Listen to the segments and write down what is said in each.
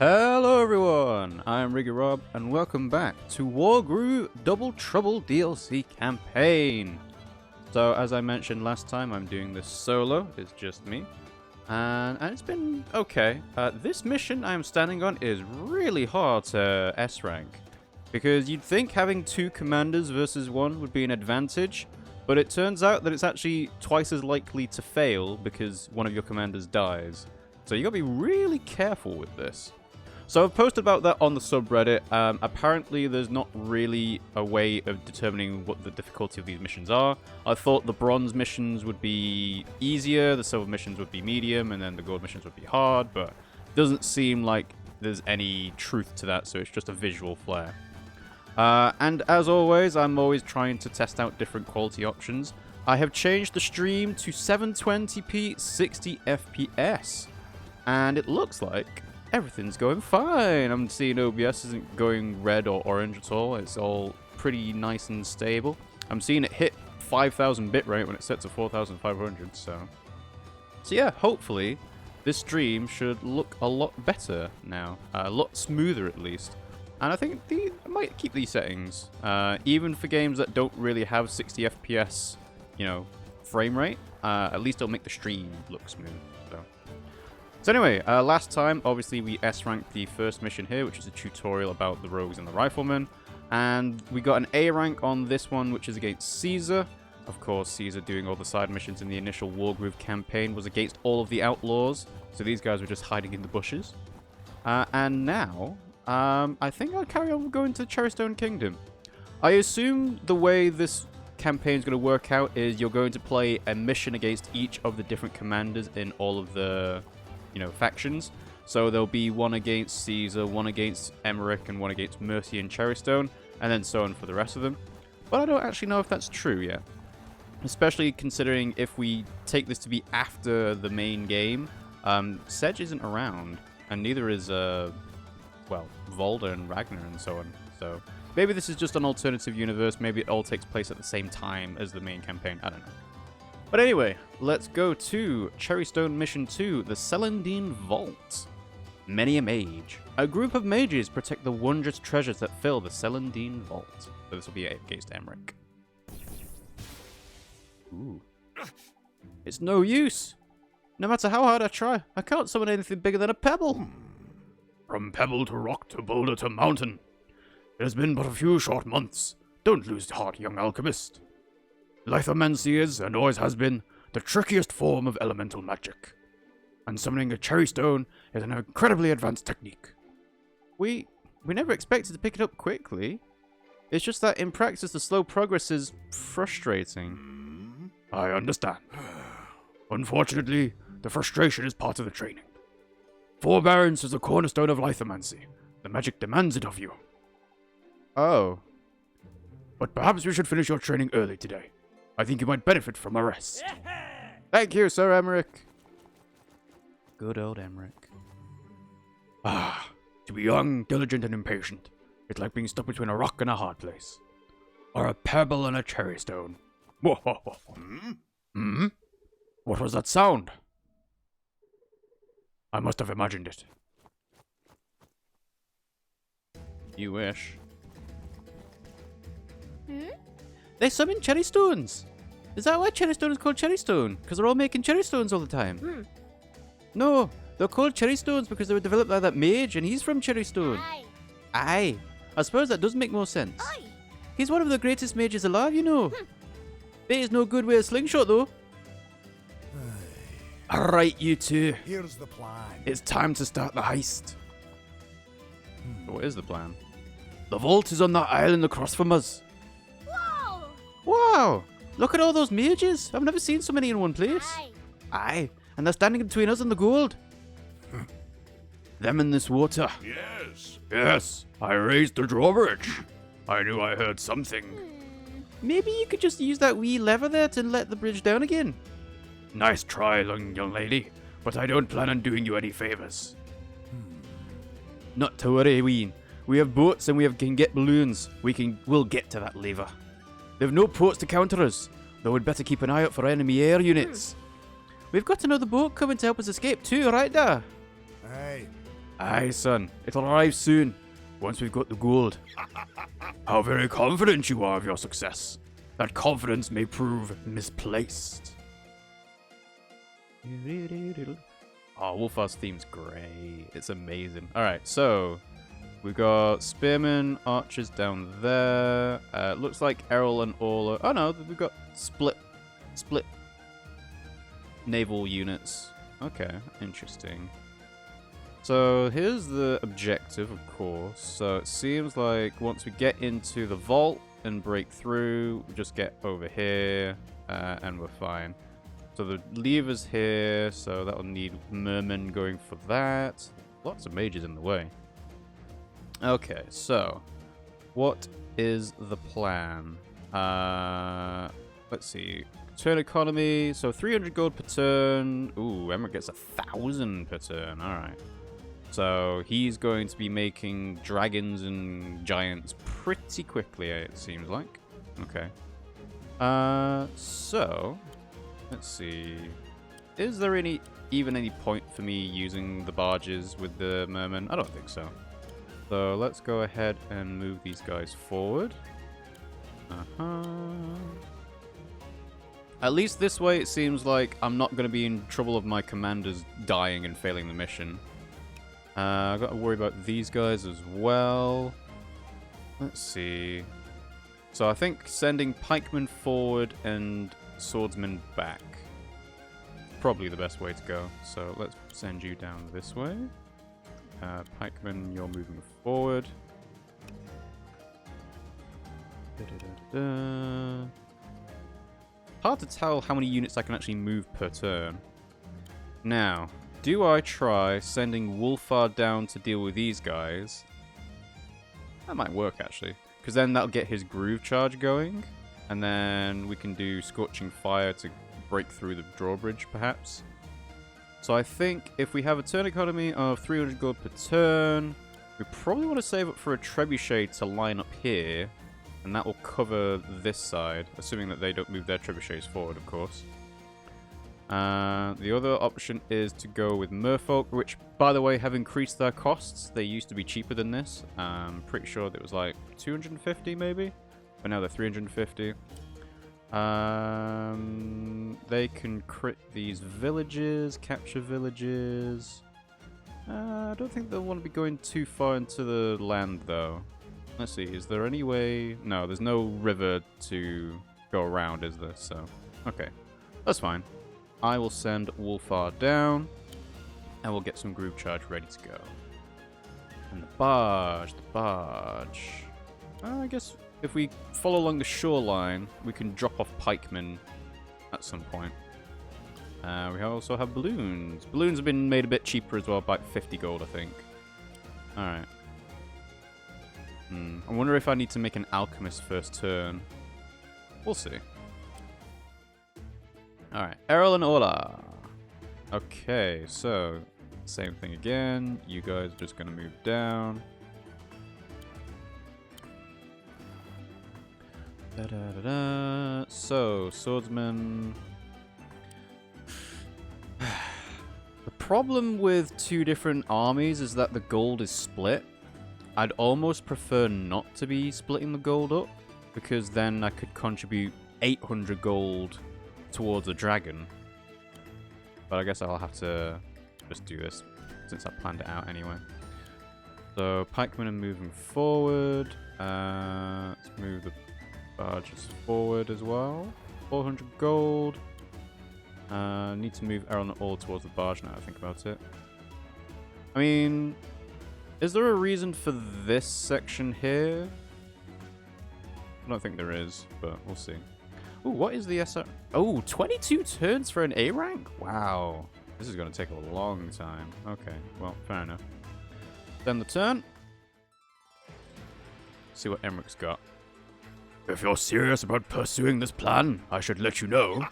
Hello everyone, I'm RiggyRob and welcome back to Wargroove Double Trouble DLC campaign. So as I mentioned last time, I'm doing this solo, it's just me, and it's been okay. This mission I'm standing on is really hard to S rank, because you'd think having two commanders versus one would be an advantage, but it turns out that it's actually twice as likely to fail because one of your commanders dies. So you gotta be really careful with this. So I've posted about that on the subreddit. Apparently there's not really a way of determining what the difficulty of these missions are. I thought the bronze missions would be easier, the silver missions would be medium, and then the gold missions would be hard, but it doesn't seem like there's any truth to that, so it's just a visual flare. And as always, I'm always trying to test out different quality options. I have changed the stream to 720p 60 FPS, and it looks like everything's going fine. I'm seeing OBS isn't going red or orange at all. It's all pretty nice and stable. I'm seeing it hit 5000 bitrate when it's set to 4500. So yeah, hopefully this stream should look a lot better now, a lot smoother at least. And I think I might keep these settings, even for games that don't really have 60 FPS, frame rate. At least it'll make the stream look smooth. So anyway, last time, obviously, we S-ranked the first mission here, which is a tutorial about the rogues and the riflemen. And we got an A rank on this one, which is against Caesar. Of course, Caesar doing all the side missions in the initial Wargroove campaign was against all of the outlaws. So these guys were just hiding in the bushes. And now, I think I'll carry on going to Cherrystone Kingdom. I assume the way this campaign is going to work out is you're going to play a mission against each of the different commanders in all of the factions. So there'll be one against Caesar, one against Emmerich, and one against Mercy and Cherrystone, and then so on for the rest of them. But I don't actually know if that's true yet. Especially considering if we take this to be after the main game, Sedge isn't around, and neither is, Volda and Ragnar and so on. So maybe this is just an alternative universe, maybe it all takes place at the same time as the main campaign, I don't know. But anyway, let's go to Cherrystone Mission 2, the Celandine Vault. Many a mage. A group of mages protect the wondrous treasures that fill the Celandine Vault. So this will be against Emmerich. Ooh. It's no use. No matter how hard I try, I can't summon anything bigger than a pebble. From pebble to rock to boulder to mountain. It has been but a few short months. Don't lose heart, young alchemist. Lithomancy is, and always has been, the trickiest form of elemental magic. And summoning a Cherrystone is an incredibly advanced technique. We never expected to pick it up quickly. It's just that in practice the slow progress is frustrating. I understand. Unfortunately, the frustration is part of the training. Forbearance is the cornerstone of lithomancy. The magic demands it of you. Oh. But perhaps we should finish your training early today. I think you might benefit from a rest. Thank you, Sir Emmerich. Good old Emmerich. To be young, diligent, and impatient. It's like being stuck between a rock and a hard place. Or a pebble and a cherrystone. What was that sound? I must have imagined it. You wish. They summon Cherrystones. Is that why Cherrystone is called Cherrystone? Because they're all making Cherrystones all the time? No, they're called Cherrystones because they were developed by that mage and he's from Cherrystone. Aye. I suppose that does make more sense. Aye. He's one of the greatest mages alive, Bait is no good with a slingshot, though. Alright, you two. Here's the plan. It's time to start the heist. What is the plan? The vault is on that island across from us. Wow! Look at all those mages! I've never seen so many in one place. Aye, and they're standing between us and the gold. Them in this water. Yes, I raised the drawbridge. I knew I heard something. Maybe you could just use that wee lever there to let the bridge down again. Nice try, young lady, but I don't plan on doing you any favors. Not to worry, Ween. We have boats and we can get balloons. We'll get to that lever. They've no ports to counter us, though we'd better keep an eye out for enemy air units. We've got another boat coming to help us escape too, right there? Aye. Aye, son. It'll arrive soon, once we've got the gold. How very confident you are of your success. That confidence may prove misplaced. Oh, Wulfar's theme's great. It's amazing. Alright, so we got spearmen, archers down there. Looks like Errol and Orla. Oh no, we've got split naval units. Okay, interesting. So here's the objective, of course. So it seems like once we get into the vault and break through, we just get over here and we're fine. So the lever's here, so that'll need mermen going for that. Lots of mages in the way. Okay, so what is the plan? Let's see. Turn economy, so 300 gold per turn. Ooh, Emmerich gets 1,000 per turn. Alright. So he's going to be making dragons and giants pretty quickly, it seems like. Okay. So let's see. Is there even any point for me using the barges with the mermen? I don't think so. So let's go ahead and move these guys forward. At least this way it seems like I'm not going to be in trouble of my commanders dying and failing the mission. I've got to worry about these guys as well. Let's see. So I think sending pikemen forward and swordsmen back. Probably the best way to go. So let's send you down this way. Pikemen, you're moving forward. Hard to tell how many units I can actually move per turn. Now, do I try sending Wulfar down to deal with these guys? That might work, actually. Because then that'll get his groove charge going. And then we can do Scorching Fire to break through the drawbridge, perhaps. So I think if we have a turn economy of 300 gold per turn, we probably want to save up for a trebuchet to line up here. And that will cover this side, assuming that they don't move their trebuchets forward, of course. The other option is to go with merfolk, which, by the way, have increased their costs. They used to be cheaper than this. I'm pretty sure it was like 250 maybe, but now they're 350. They can crit these villages, capture villages. I don't think they'll want to be going too far into the land, though. Let's see, is there any way? No, there's no river to go around, is there? So, okay, that's fine. I will send Wulfar down, and we'll get some groove charge ready to go. And the barge. I guess if we follow along the shoreline, we can drop off pikemen at some point. We also have balloons. Balloons have been made a bit cheaper as well, by 50 gold, I think. Alright. I wonder if I need to make an alchemist first turn. We'll see. Alright, Errol and Orla. Okay, so same thing again. You guys are just going to move down. So, swordsman. The problem with two different armies is that the gold is split. I'd almost prefer not to be splitting the gold up, because then I could contribute 800 gold towards a dragon. But I guess I'll have to just do this, since I planned it out anyway. So, pikemen are moving forward. Let's move the barges forward as well. 400 gold. Need to move Errol and Orla towards the barge now I think about it. I mean, is there a reason for this section here? I don't think there is, but we'll see. Ooh, what is the SR? Oh, 22 turns for an A rank? Wow. This is going to take a long time. Okay, well, fair enough. Then the turn. See what Emmerich's got. If you're serious about pursuing this plan, I should let you know.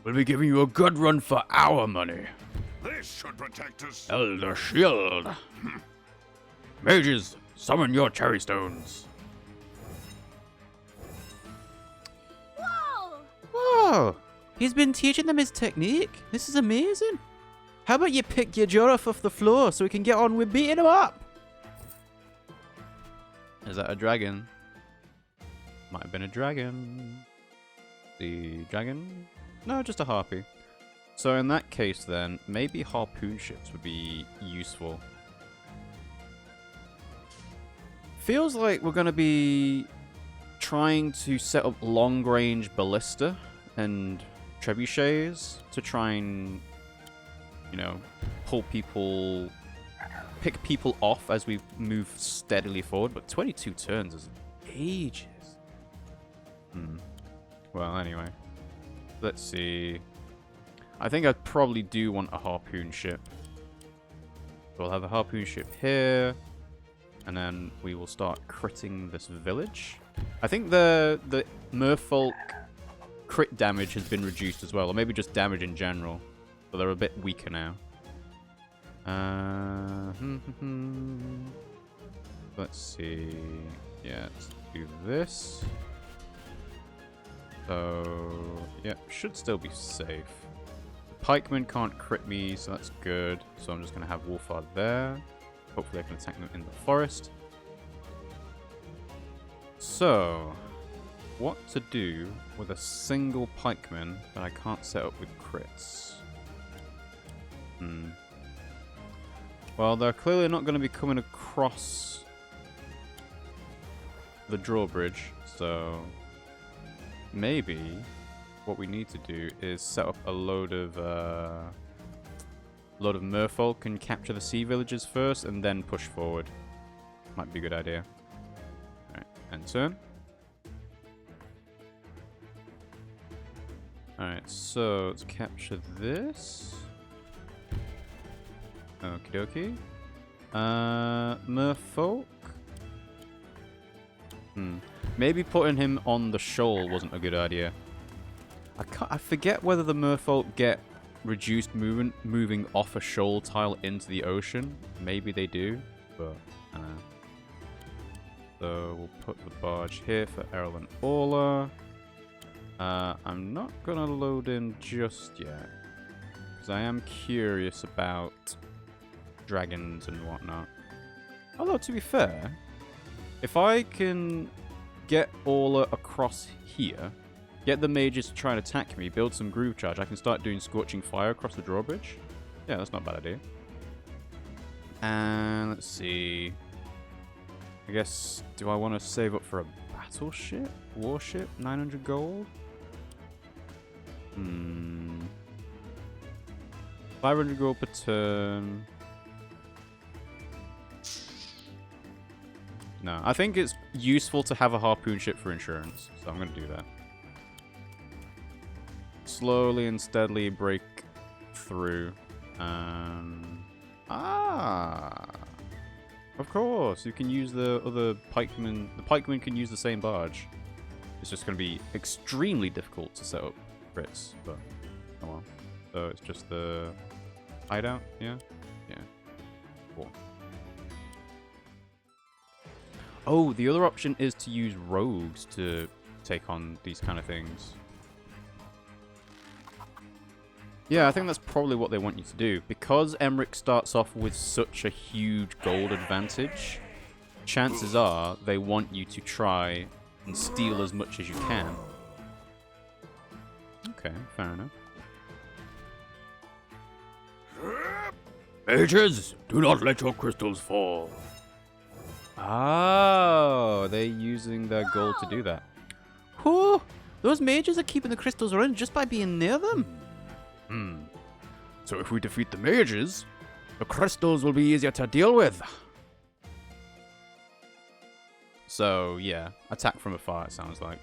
We'll be giving you a good run for our money. This should protect us. Elder Shield. Mages, summon your Cherrystones. Whoa! Whoa! He's been teaching them his technique. This is amazing. How about you pick your giraffe off the floor so we can get on with beating him up? Is that a dragon? Might have been a dragon. The dragon? No, just a harpy. So in that case then, maybe harpoon ships would be useful. Feels like we're going to be trying to set up long-range ballista and trebuchets to try and, you know, pick people off as we move steadily forward. But 22 turns is ages. Well, anyway. Let's see. I think I probably do want a harpoon ship. We'll have a harpoon ship here. And then we will start critting this village. I think the merfolk crit damage has been reduced as well. Or maybe just damage in general. So they're a bit weaker now. Let's see. Yeah, let's do this. So, yeah, should still be safe. The pikemen can't crit me, so that's good. So I'm just going to have Wulfar there. Hopefully I can attack them in the forest. So, what to do with a single pikeman that I can't set up with crits? Well, they're clearly not going to be coming across the drawbridge, so maybe what we need to do is set up a load of merfolk and capture the sea villages first and then push forward. Might be a good idea. Alright, end turn. Alright, so let's capture this. Okie dokie. Merfolk. Maybe putting him on the shoal wasn't a good idea. I forget whether the merfolk get reduced movement moving off a shoal tile into the ocean. Maybe they do, but I don't know. So we'll put the barge here for Errol and Orla. I'm not gonna load in just yet, because I am curious about dragons and whatnot. Although, to be fair, if I can get Orla across here, get the mages to try and attack me, build some groove charge, I can start doing scorching fire across the drawbridge. Yeah, that's not a bad idea. And let's see. I guess, do I want to save up for a battleship? Warship? 900 gold? 500 gold per turn. No, I think it's useful to have a harpoon ship for insurance, so I'm going to do that. Slowly and steadily break through. Of course, you can use the other pikemen. The pikemen can use the same barge. It's just going to be extremely difficult to set up crits, but come on. So it's just the hideout, yeah? Yeah. Cool. Oh, the other option is to use rogues to take on these kind of things. Yeah, I think that's probably what they want you to do. Because Emmerich starts off with such a huge gold advantage, chances are they want you to try and steal as much as you can. Okay, fair enough. Mages, do not let your crystals fall. Oh, they're using their gold to do that. Whew, those mages are keeping the crystals running just by being near them. So if we defeat the mages, the crystals will be easier to deal with. So, yeah, attack from afar, it sounds like.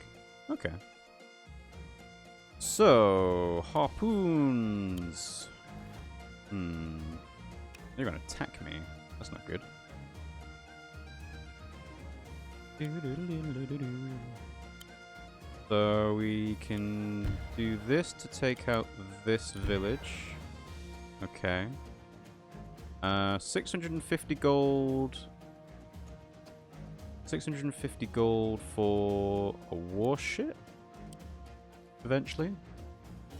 Okay. So, harpoons. They're gonna attack me. That's not good. So we can do this to take out this village. Okay. 650 gold. 650 gold for a warship? Eventually?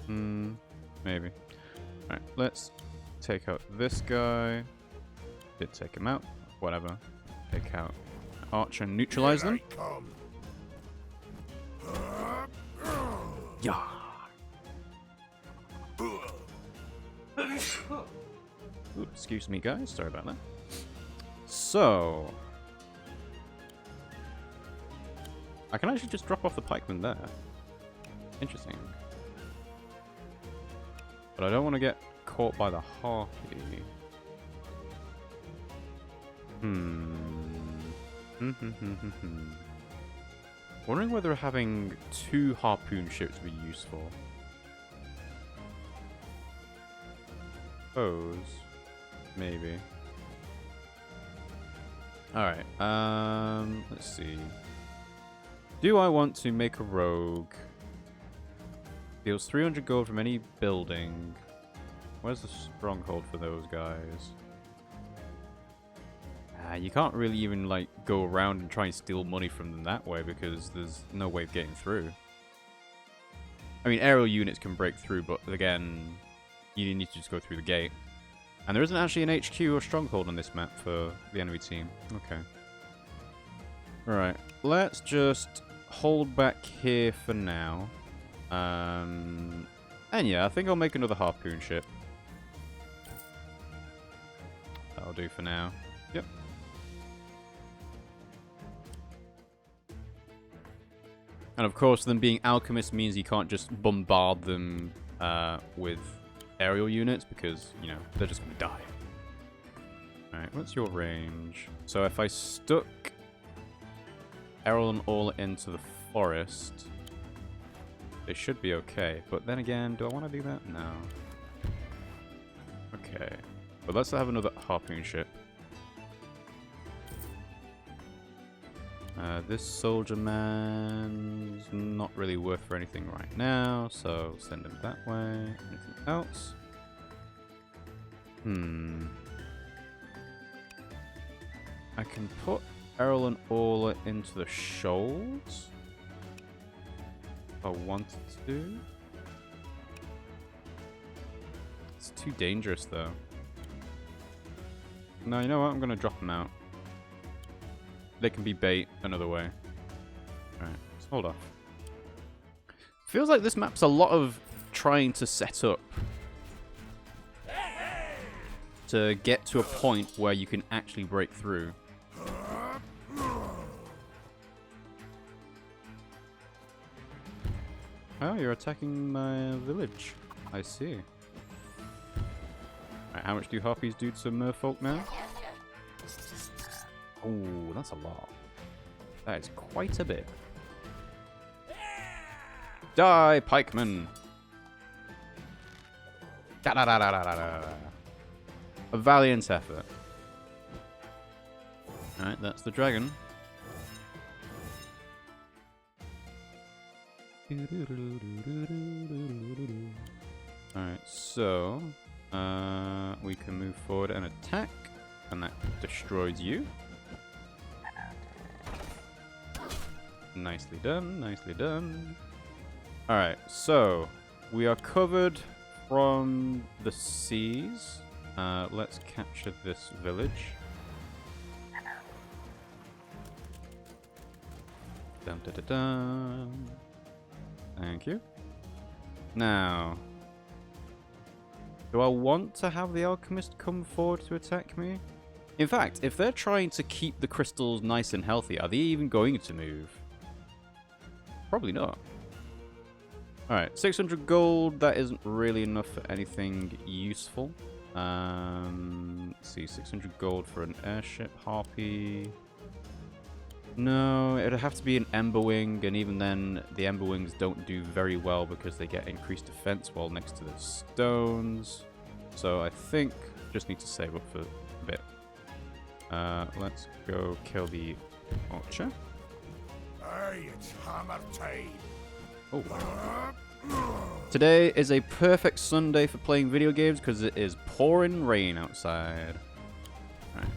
Maybe. Alright, let's take out this guy. Did take him out. Whatever. Take out Archer and neutralize them. Yeah. Ooh, excuse me, guys. Sorry about that. So, I can actually just drop off the pikeman there. Interesting. But I don't want to get caught by the harpy. Wondering whether having 2 harpoon ships would be useful. Suppose. Maybe. Alright, let's see. Do I want to make a rogue? Deals 300 gold from any building. Where's the stronghold for those guys? You can't really even, like, go around and try and steal money from them that way because there's no way of getting through. I mean, aerial units can break through, but again, you need to just go through the gate. And there isn't actually an HQ or stronghold on this map for the enemy team. Okay. Alright, let's just hold back here for now. And yeah, I think I'll make another harpoon ship. That'll do for now. Yep. And of course, them being alchemists means you can't just bombard them with aerial units because, you know, they're just going to die. Alright, what's your range? So if I stuck Errol and Orla into the forest, they should be okay. But then again, do I want to do that? No. Okay. But let's have another harpoon ship. This soldier man's not really worth for anything right now, so send him that way. Anything else? I can put Errol and Orla into the shoals if I wanted to. It's too dangerous though. No, you know what? I'm going to drop them out. They can be bait another way. Alright, let's hold off. Feels like this map's a lot of trying to set up to get to a point where you can actually break through. Oh, you're attacking my village. I see. Right, how much do harpies do to merfolk now? Oh, that's a lot. That is quite a bit. Die, pikemen! Da da da da da da da. A valiant effort. Alright, that's the dragon. Alright, so we can move forward and attack, and that destroys you. Nicely done, nicely done. Alright, so we are covered from the seas. Let's capture this village. Dun, dun, dun, dun. Thank you. Now, do I want to have the alchemist come forward to attack me? In fact, if they're trying to keep the crystals nice and healthy, are they even going to move? Probably not. Alright, 600 gold, that isn't really enough for anything useful. Let's see, 600 gold for an airship, harpy. No, it'd have to be an Emberwing, and even then, the Emberwings don't do very well because they get increased defense while next to the stones. So I think just need to save up for a bit. Let's go kill the archer. Hey, it's hammer time. Oh. Today is a perfect Sunday for playing video games because it is pouring rain outside. Right.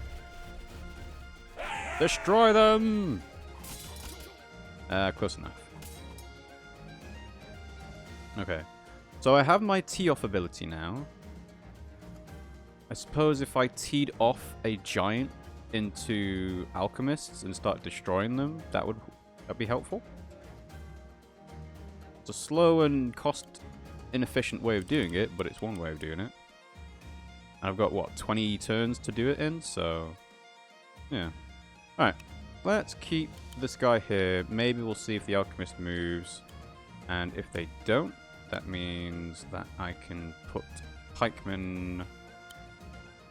Destroy them! Close enough. Okay. So I have my tee-off ability now. suppose if I teed off a giant into alchemists and start destroying them, that'd be helpful. It's a slow and cost inefficient way of doing it, but it's one way of doing it. And I've got what, 20 turns to do it in, so yeah. Alright, let's keep this guy here. Maybe we'll see if the alchemist moves, and if they don't, that means that I can put pikemen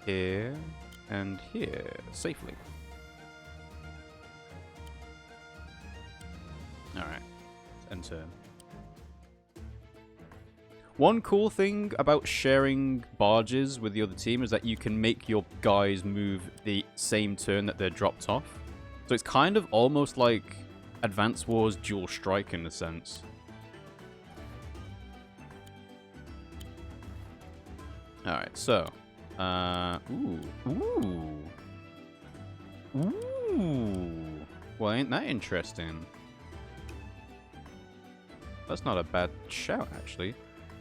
here and here safely. Alright, end turn. One cool thing about sharing barges with the other team is that you can make your guys move the same turn that they're dropped off. So it's kind of almost like Advance Wars Dual Strike in a sense. Alright, so. Ooh. Well, ain't that interesting? That's not a bad shout, actually.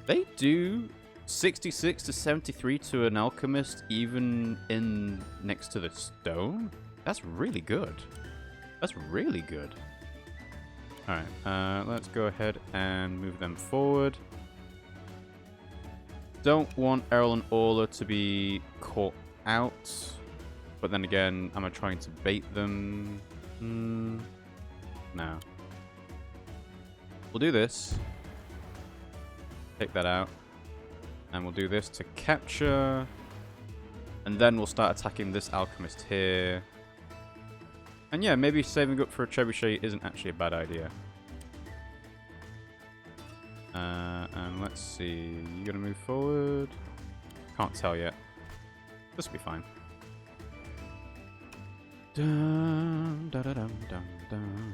They do 66 to 73 to an alchemist, even in next to the stone. That's really good. That's really good. Alright, let's go ahead and move them forward. Don't want Errol and Orla to be caught out. But then again, am I trying to bait them? No. We'll do this. Take that out. And we'll do this to capture. And then we'll start attacking this alchemist here. And yeah, maybe saving up for a trebuchet isn't actually a bad idea. And let's see. You gonna move forward? Can't tell yet. This will be fine. Dun, dun, dun, dun, dun, dun.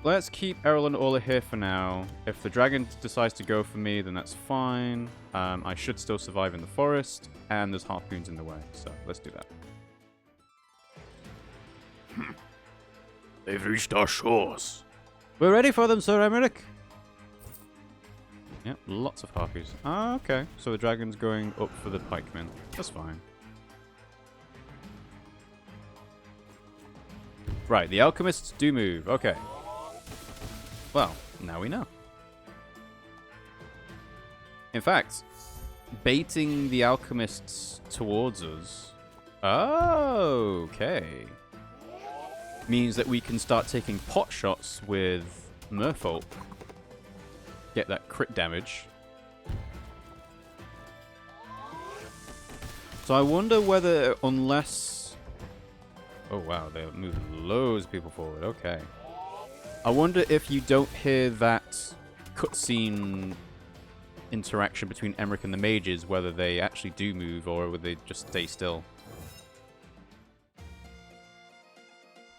Let's keep Errol and Orla here for now. If the dragon decides to go for me, then that's fine. I should still survive in the forest, and there's harpoons in the way, so let's do that. They've reached our shores. We're ready for them, Sir Emmerich. Yep, lots of harpies. Ah, okay. So the dragon's going up for the pikemen. That's fine. Right, the alchemists do move. Okay. Well, now we know. In fact, baiting the alchemists towards us... Oh, okay. Means that we can start taking pot shots with merfolk. Get that crit damage. So I wonder whether, unless... Oh wow, they're moving loads of people forward. Okay. I wonder if you don't hear that cutscene interaction between Emmerich and the mages, whether they actually do move or whether they just stay still.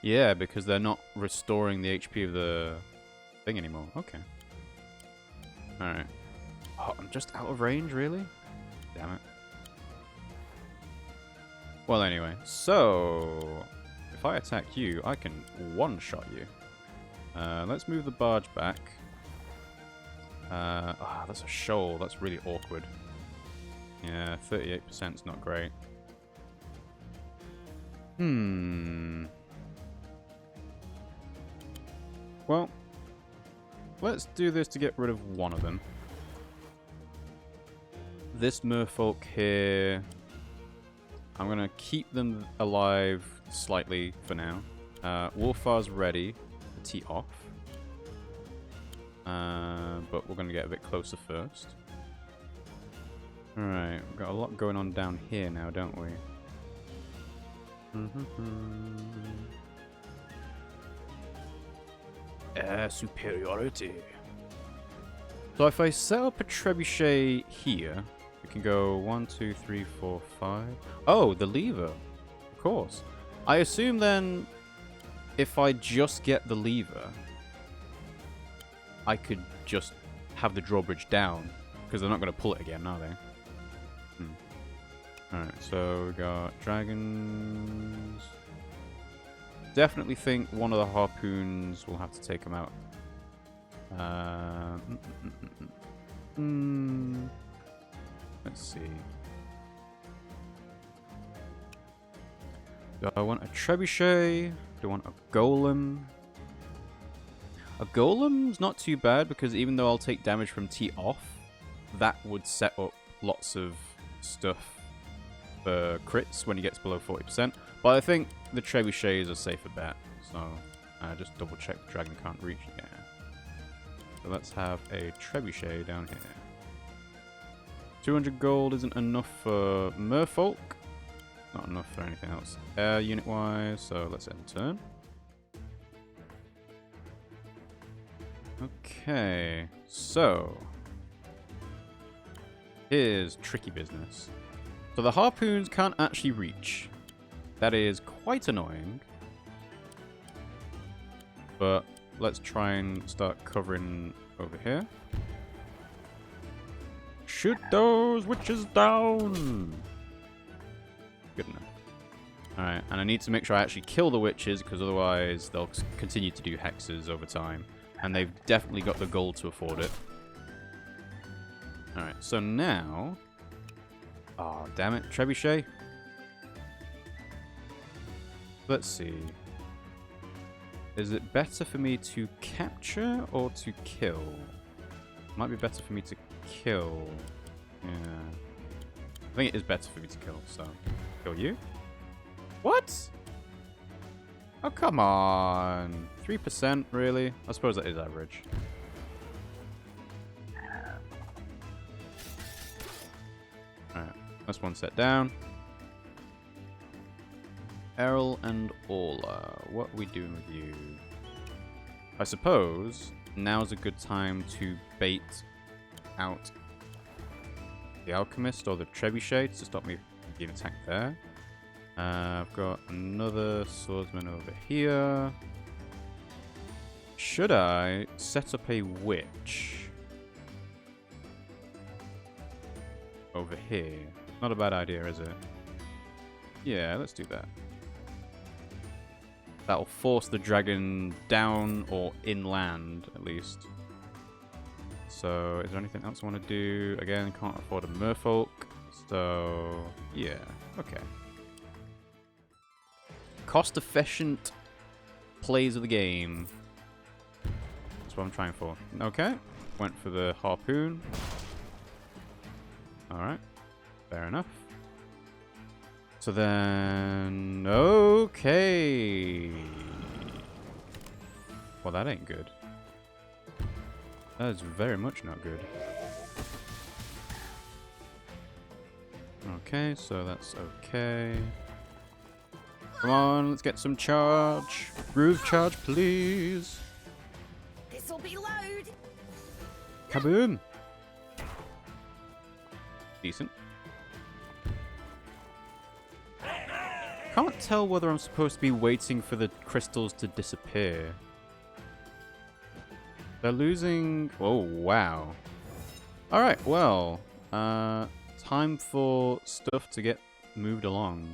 Yeah, because they're not restoring the HP of the thing anymore. Okay. Alright. Oh, I'm just out of range, really? Damn it. Well, anyway. So, if I attack you, I can one-shot you. Let's move the barge back. That's a shoal. That's really awkward. Yeah, 38% is not great. Well, let's do this to get rid of one of them. This merfolk here, I'm going to keep them alive slightly for now. Wulfar's ready to tee off. But we're going to get a bit closer first. Alright, we've got a lot going on down here now, don't we? Air superiority. So if I set up a trebuchet here, we can go 1, 2, 3, 4, 5. Oh, the lever. Of course. I assume then, if I just get the lever, I could just have the drawbridge down, because they're not going to pull it again, are they? Alright, so we got dragons. Definitely think one of the harpoons will have to take them out. Let's see. Do I want a trebuchet? Do I want a golem? A golem's not too bad because even though I'll take damage from T off, that would set up lots of stuff for crits when he gets below 40%. But I think the trebuchet is a safer bet. So just double check the dragon can't reach. Yeah. So let's have a trebuchet down here. 200 gold isn't enough for merfolk. Not enough for anything else unit wise, so let's end turn. Okay, so here's tricky business. So the harpoons can't actually reach. That is quite annoying. But let's try and start covering over here. Shoot those witches down! Good enough. Alright, and I need to make sure I actually kill the witches, because otherwise they'll continue to do hexes over time. And they've definitely got the gold to afford it. Alright, so now... Oh, damn it, trebuchet. Let's see. Is it better for me to capture or to kill? Might be better for me to kill. Yeah. I think it is better for me to kill, so... Kill you? What? Oh, come on. 3%, really? I suppose that is average. Alright, that's one set down. Errol and Orla, what are we doing with you? I suppose now's a good time to bait out the alchemist or the trebuchet to stop me being attacked there. I've got another swordsman over here. Should I set up a witch over here? Not a bad idea, is it? Yeah, let's do that. That'll force the dragon down or inland, at least. So, is there anything else I want to do? Again, can't afford a merfolk. So, yeah, okay. Cost-efficient plays of the game. That's what I'm trying for. Okay, went for the harpoon. Alright, fair enough. So then... Okay. Well, that ain't good. That is very much not good. Okay, so that's okay. Come on, let's get some charge. Groove charge, please. This'll be loud. Kaboom. Decent. Can't tell whether I'm supposed to be waiting for the crystals to disappear. They're losing... Oh, wow. Alright, well. Time for stuff to get moved along.